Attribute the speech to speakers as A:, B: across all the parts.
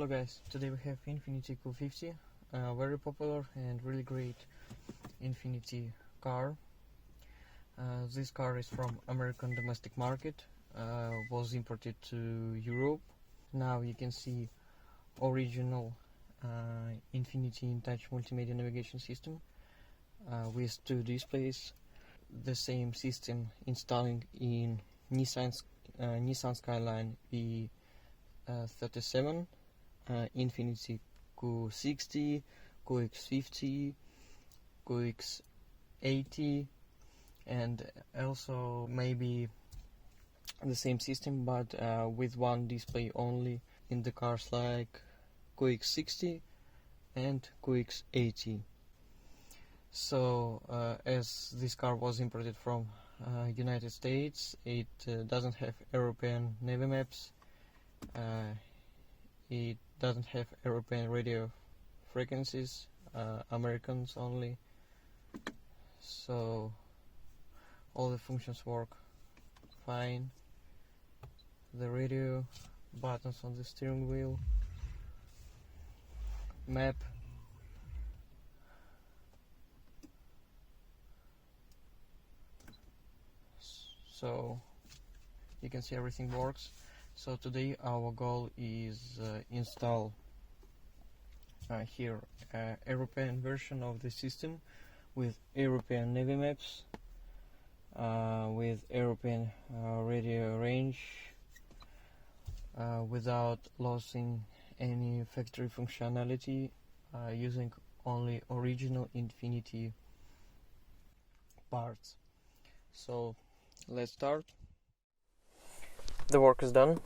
A: Hello guys, today we have Infiniti Q50, a very popular and really great Infiniti car. This car is from American domestic market, was imported to Europe. Now you can see original Infiniti InTouch multimedia navigation system with two displays. The same system installing in Nissan Skyline V37, Infiniti Q60, Q50, Q80, and also maybe the same system but with one display only in the cars like Q60 and Q80. So as this car was imported from United States, it doesn't have European navi maps, it doesn't have European radio frequencies, Americans only. So all the functions work fine. The radio, buttons on the steering wheel, map, so you can see everything works. So today our goal is install here European version of the system with European navi maps, with European radio range, without losing any factory functionality, using only original Infiniti parts. So let's start. The work is done.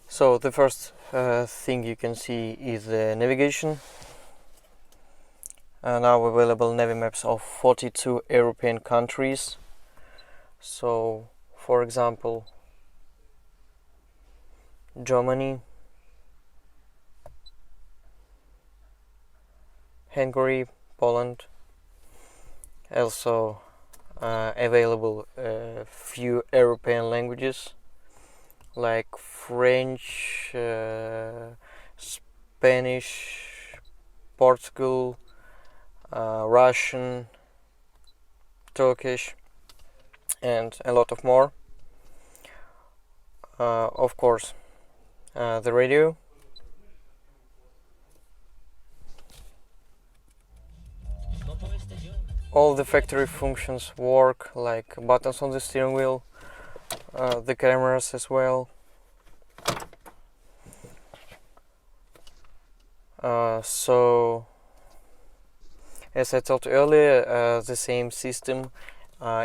A: So the first thing you can see is the navigation. Now available navi maps of 42 European countries. So for example, Germany, Hungary, Poland. Also available few European languages like French, Spanish, Portugal, Russian, Turkish, and a lot of more. Of course, the radio. All the factory functions work, like buttons on the steering wheel, the cameras as well. So as I told you earlier, the same system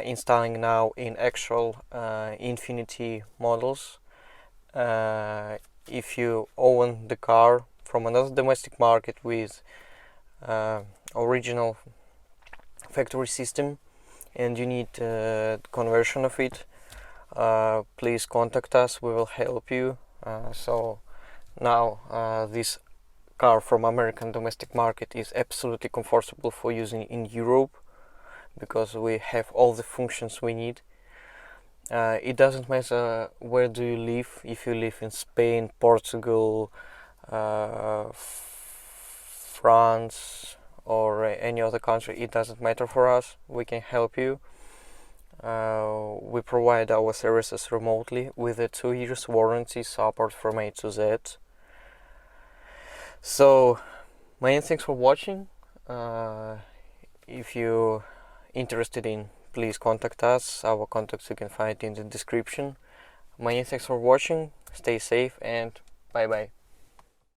A: installing now in actual Infiniti models. If you own the car from another domestic market with original factory system and you need conversion of it, please contact us, we will help you. So now this car from American domestic market is absolutely comfortable for using in Europe because we have all the functions we need. It doesn't matter where do you live, if you live in Spain, Portugal, France or any other country, it doesn't matter for us, we can help you. We provide our services remotely with a 2 years warranty, support from A to Z. So many thanks for watching. If you're interested in, please contact us. Our contacts you can find in the description. Many thanks for watching, stay safe and bye bye.